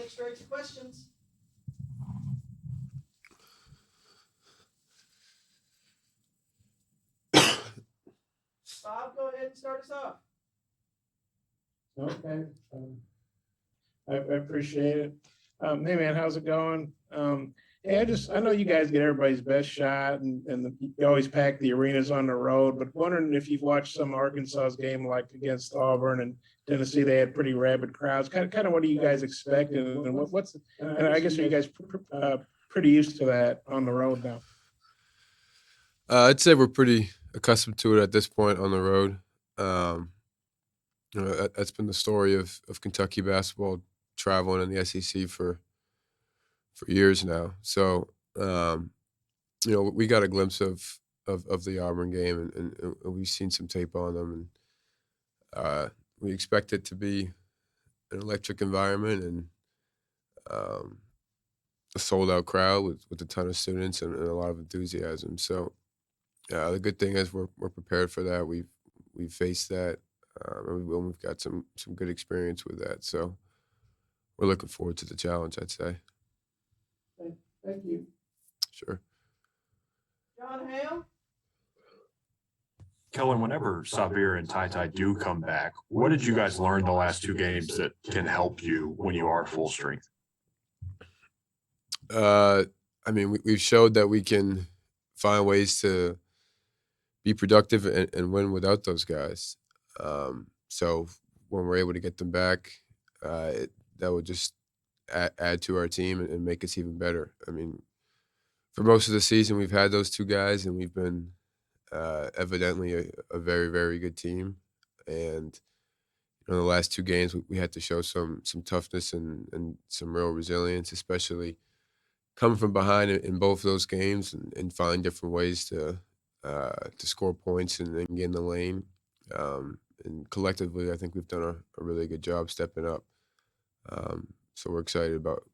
get straight to questions. Bob, go ahead and start us off. Okay. I appreciate it. Hey man, how's it going? Hey, I know you guys get everybody's best shot and you always pack the arenas on the road, but wondering if you've watched some Arkansas's game like against Auburn and Tennessee, they had pretty rabid crowds. Kind of what do you guys expect and and I guess are you guys pretty used to that on the road now? I'd say we're pretty accustomed to it at this point on the road. Um, that's been the story of Kentucky basketball traveling in the SEC for years now. So we got a glimpse of the Auburn game, and we've seen some tape on them, and we expect it to be an electric environment and a sold out crowd with a ton of students and a lot of enthusiasm. So the good thing is we're prepared for that. We've faced that. And we've got some good experience with that. So we're looking forward to the challenge, I'd say. Thank you. Sure. John Hale? Kellan, whenever Sabir and Tai do come back, what did you guys learn the last two games that can help you when you are full strength? We've showed that we can find ways to be productive and win without those guys. So when we're able to get them back, that would just add to our team and make us even better. I mean, for most of the season, we've had those two guys, and we've been evidently a very, very good team. And the last two games, we had to show some toughness and some real resilience, especially coming from behind in both those games and find different ways to score points and get in the lane. And collectively, I think we've done a really good job stepping up. So we're excited about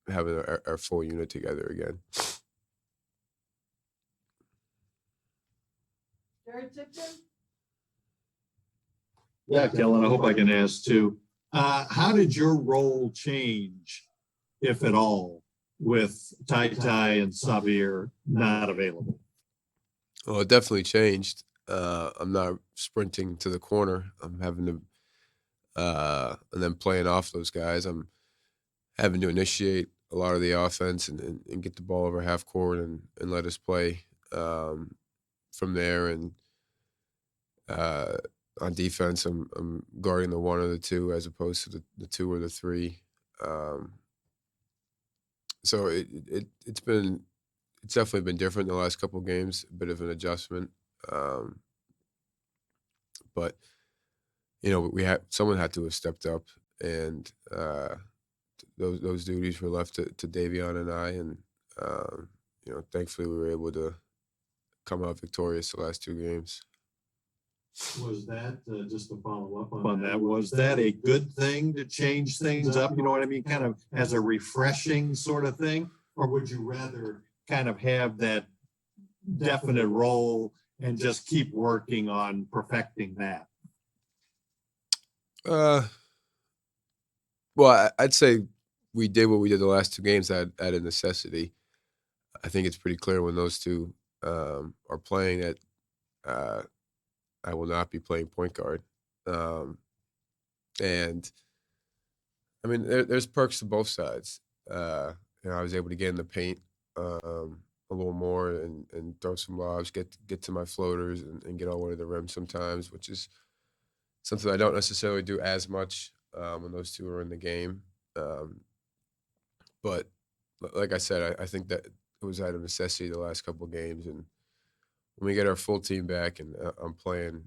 having our full unit together again. Jared Tipton? Yeah, Kellan, I hope I can ask too. How did your role change, if at all, with Tai and Sabir not available? Well, it definitely changed. I'm not sprinting to the corner. I'm having to, and then playing off those guys. I'm having to initiate a lot of the offense and get the ball over half court and let us play from there. And on defense, I'm guarding the one or the two as opposed to the two or the three. So it's definitely been different in the last couple of games, a bit of an adjustment. But someone had to have stepped up, and those duties were left to Davion and I, and thankfully we were able to come out victorious the last two games. Was that, just to follow up on that, was that a good thing to change things up? You know what I mean? Kind of as a refreshing sort of thing? Or would you rather kind of have that definite role and just keep working on perfecting that? Well, I'd say we did what we did the last two games out of necessity. I think it's pretty clear when those two are playing that I will not be playing point guard. And I mean, there's perks to both sides. I was able to get in the paint a little more and throw some lobs, get to my floaters and get all the way to the rim sometimes, which is something I don't necessarily do as much when those two are in the game. But like I said, I think that it was out of necessity the last couple of games. And when we get our full team back and I'm playing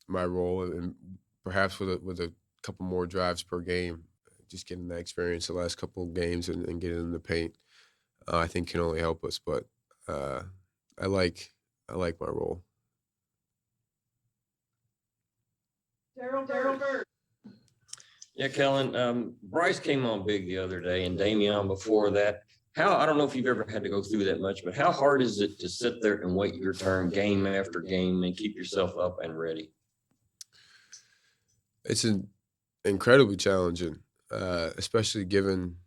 my role and perhaps with a couple more drives per game, just getting that experience the last couple of games and getting in the paint, I think can only help us. But I like my role. Daryl Bird. Yeah, Kellan, Bryce came on big the other day and Davion before that. I don't know if you've ever had to go through that much, but how hard is it to sit there and wait your turn game after game and keep yourself up and ready? It's incredibly challenging. especially given,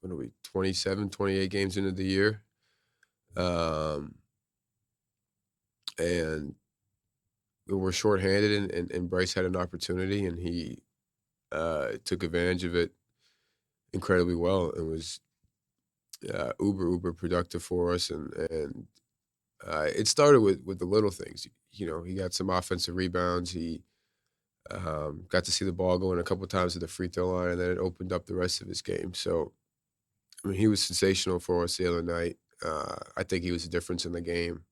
what are we, 27, 28 games into the year. And we were shorthanded, and Bryce had an opportunity, and he took advantage of it incredibly well, and was uber productive for us. And it started with the little things. You know, he got some offensive rebounds. He got to see the ball going a couple times at the free throw line, and then it opened up the rest of his game. So, I mean, he was sensational for us the other night. I think he was the difference in the game.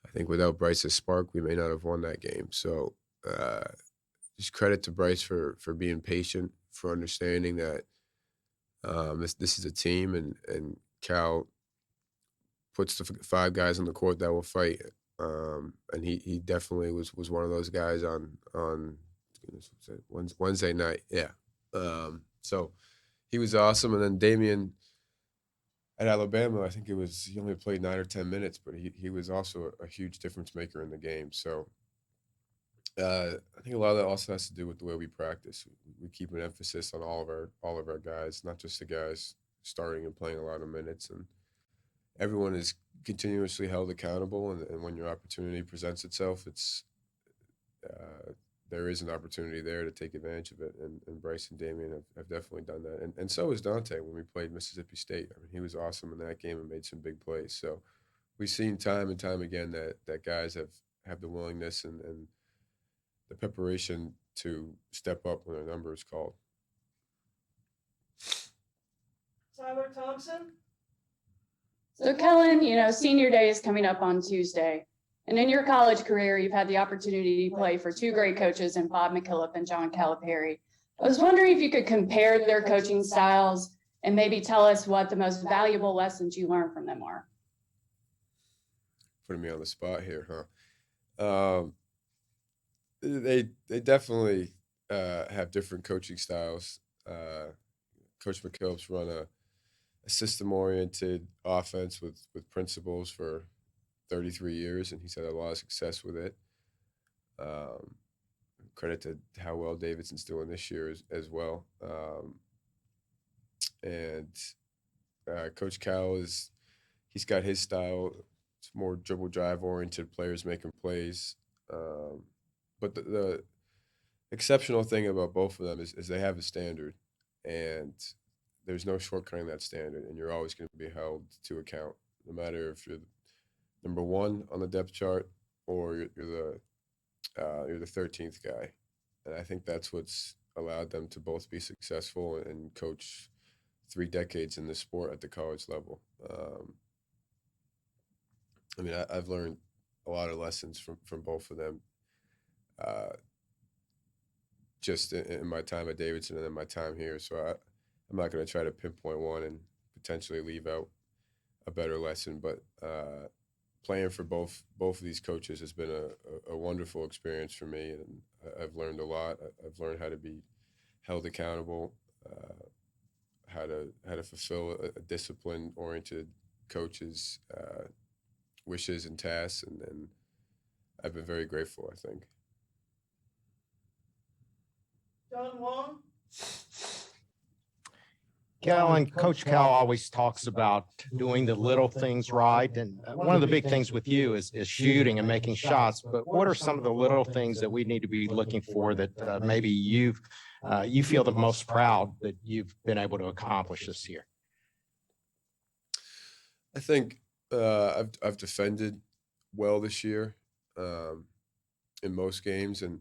I think without Bryce's spark, we may not have won that game. So, just credit to Bryce for being patient, for understanding that this is a team, and Cal puts the five guys on the court that will fight. And he definitely was one of those guys on goodness, Wednesday night. Yeah. So he was awesome. And then Damian at Alabama, I think he only played 9 or 10 minutes, but he was also a huge difference maker in the game. So I think a lot of that also has to do with the way we practice. We keep an emphasis on all of our guys, not just the guys starting and playing a lot of minutes. And everyone is continuously held accountable. And when your opportunity presents itself, there is an opportunity there to take advantage of it. And Bryce and Damian have definitely done that. And so was Dante when we played Mississippi State. I mean, he was awesome in that game and made some big plays. So we've seen time and time again that guys have the willingness and the preparation to step up when a number is called. Tyler Thompson? So Kellan, senior day is coming up on Tuesday. And in your college career, you've had the opportunity to play for two great coaches in Bob McKillop and John Calipari. I was wondering if you could compare their coaching styles and maybe tell us what the most valuable lessons you learned from them are. Putting me on the spot here, huh? They definitely have different coaching styles. Coach McKillop's run a system-oriented offense with principles for 33 years, and he's had a lot of success with it. Credit to how well Davidson's doing this year as well. And Coach Cal he's got his style. It's more dribble drive oriented, players making plays. But the exceptional thing about both of them is they have a standard, and there's no shortcutting that standard, and you're always going to be held to account, no matter if you're number one on the depth chart or you're the 13th guy. And I think that's what's allowed them to both be successful and coach 3 decades in the sport at the college level. I mean, I've learned a lot of lessons from both of them. Just in my time at Davidson and then my time here. So I'm not going to try to pinpoint one and potentially leave out a better lesson, but playing for both of these coaches has been a wonderful experience for me, and I've learned a lot. I've learned how to be held accountable, how to fulfill a discipline-oriented coach's wishes and tasks, and I've been very grateful, I think. John Wong? Kellan, Coach Cal always talks about doing the little things right. And one of the big things with you is shooting and making shots. But what are some of the little things that we need to be looking for that maybe you feel the most proud that you've been able to accomplish this year? I think I've defended well this year in most games, and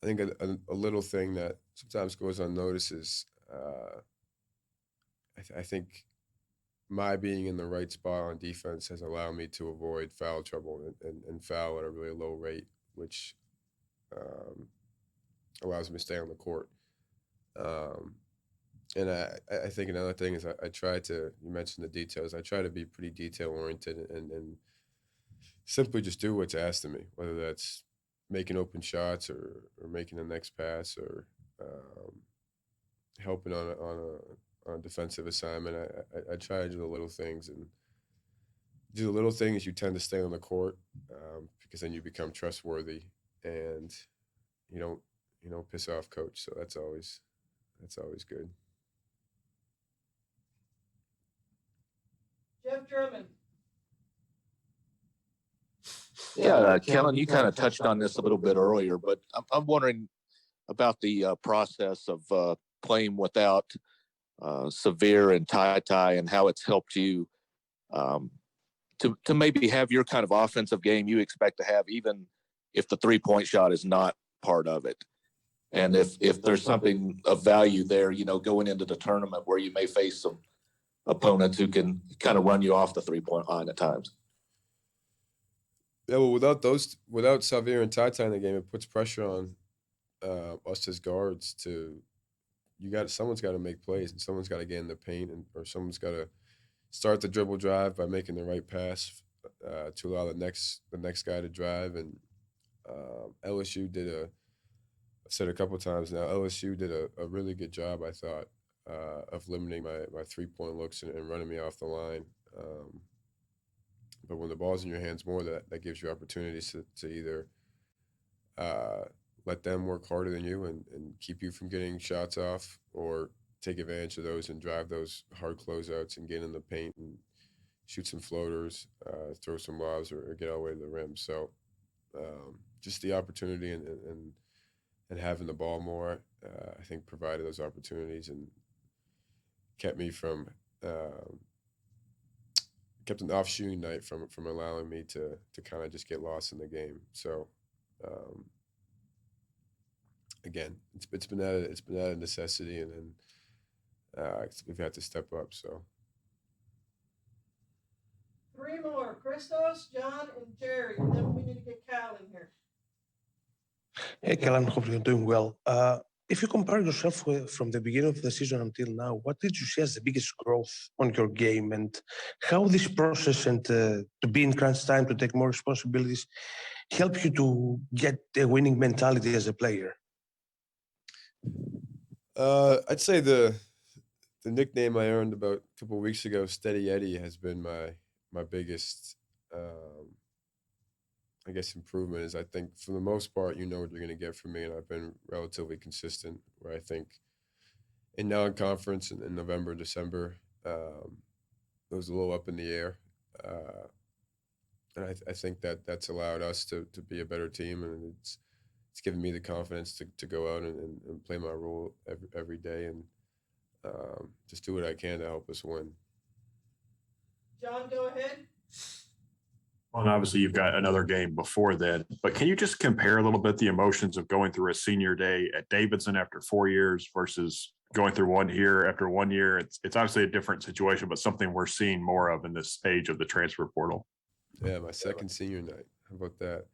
I think a little thing that sometimes goes unnoticed is I think my being in the right spot on defense has allowed me to avoid foul trouble and foul at a really low rate, which allows me to stay on the court. And I think another thing is I try to, you mentioned the details, I try to be pretty detail oriented and simply just do what's asked of me, whether that's making open shots or making the next pass or helping on a defensive assignment. I try to do the little things, and do the little things. You tend to stay on the court because then you become trustworthy, and you don't piss off coach. So that's always that's always good. Jeff Drummond. Yeah, Kellan, you kind of touched on this a little bit earlier, but I'm wondering about the process of playing without Severe and Ty and how it's helped you to maybe have your kind of offensive game you expect to have, even if the 3-point shot is not part of it. And if there's something of value there, you know, going into the tournament where you may face some opponents who can kind of run you off the 3-point line at times. Yeah, well, without Xavier and Tata in the game, it puts pressure on us as guards someone's got to make plays and someone's got to get in the paint or someone's got to start the dribble drive by making the right pass to allow the next guy to drive. And LSU I've said a couple of times now, LSU did a really good job, I thought, of limiting my 3-point looks and running me off the line. But when the ball's in your hands more, that gives you opportunities to either let them work harder than you and keep you from getting shots off, or take advantage of those and drive those hard closeouts and get in the paint and shoot some floaters, throw some lobs, or get all the way to the rim. So just the opportunity and having the ball more, I think provided those opportunities and kept me from kept an off shooting night from allowing me to kind of just get lost in the game. So again, it's been at a necessity, and we've had to step up. So 3 more, Christos, John, and Jerry, and then we need to get Cal in here. Hey, Kellan, hope you're doing well. If you compare yourself from the beginning of the season until now, what did you see as the biggest growth on your game, and how this process and to be in crunch time, to take more responsibilities, help you to get a winning mentality as a player? I'd say the nickname I earned about a couple of weeks ago, Steady Eddie, has been my biggest, I guess, improvement. Is I think for the most part, you know what you're going to get from me, and I've been relatively consistent. Where I think in non-conference in November, December, it was a little up in the air, and I think that's allowed us to be a better team, and it's given me the confidence to go out and play my role every day and just do what I can to help us win. John, go ahead. Well, and obviously you've got another game before then, but can you just compare a little bit the emotions of going through a senior day at Davidson after 4 years versus going through one here after 1 year? It's obviously a different situation, but something we're seeing more of in this age of the transfer portal. Yeah, my second senior night. How about that?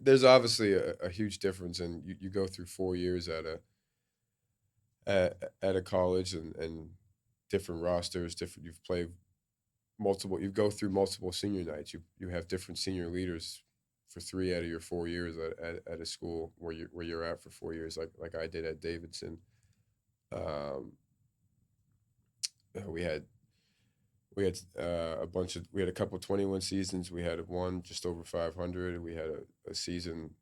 There's obviously a huge difference, and you go through 4 years at a college and different rosters, you've played multiple, you go through multiple senior nights. You have different senior leaders for 3 out of your 4 years at a school where you're at for 4 years, like I did at Davidson. We had a couple 21 seasons. We had one just over 500. We had a season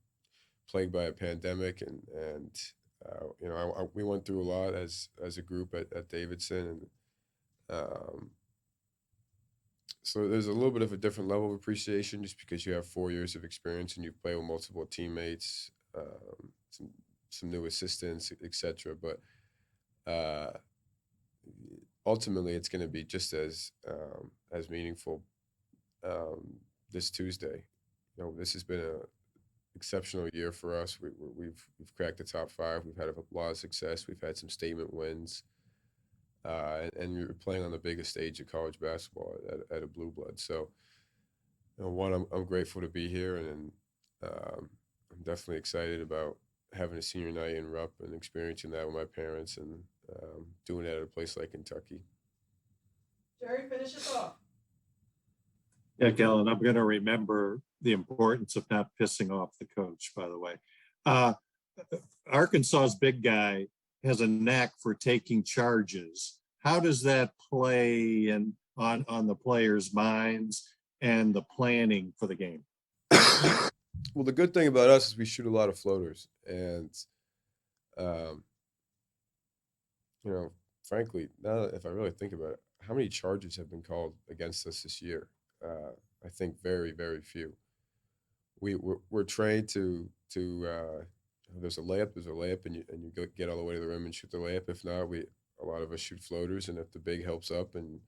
plagued by a pandemic, and we went through a lot as a group at Davidson, and so there's a little bit of a different level of appreciation just because you have 4 years of experience and you've played with multiple teammates, some new assistants, etc. But ultimately, it's going to be just as meaningful this Tuesday. You know, this has been an exceptional year for us. We've cracked the top 5. We've had a lot of success. We've had some statement wins, and you're playing on the biggest stage of college basketball at a blue blood. So, I'm grateful to be here, and I'm definitely excited about having a senior night in Rupp and experiencing that with my parents, and doing it at a place like Kentucky. Jerry, finish us off. Yeah, Kellan, I'm going to remember the importance of not pissing off the coach, by the way. Arkansas's big guy has a knack for taking charges. How does that play on the players' minds and the planning for the game? Well, the good thing about us is we shoot a lot of floaters, and Um, you know, frankly, now if I really think about it, how many charges have been called against us this year? I think very, very few. We're trained to there's a layup, and you get all the way to the rim and shoot the layup. If not, a lot of us shoot floaters, and if the big helps up and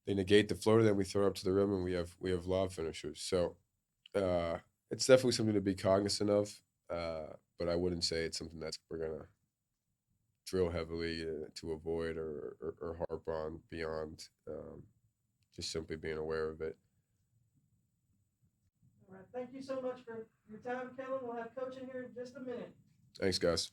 they negate the floater, then we throw up to the rim, and we have lob finishers. So it's definitely something to be cognizant of, but I wouldn't say it's something that we're gonna drill heavily to avoid or harp on beyond just simply being aware of it. All right, thank you so much for your time, Kellan. We'll have Coach in here in just a minute. Thanks, guys.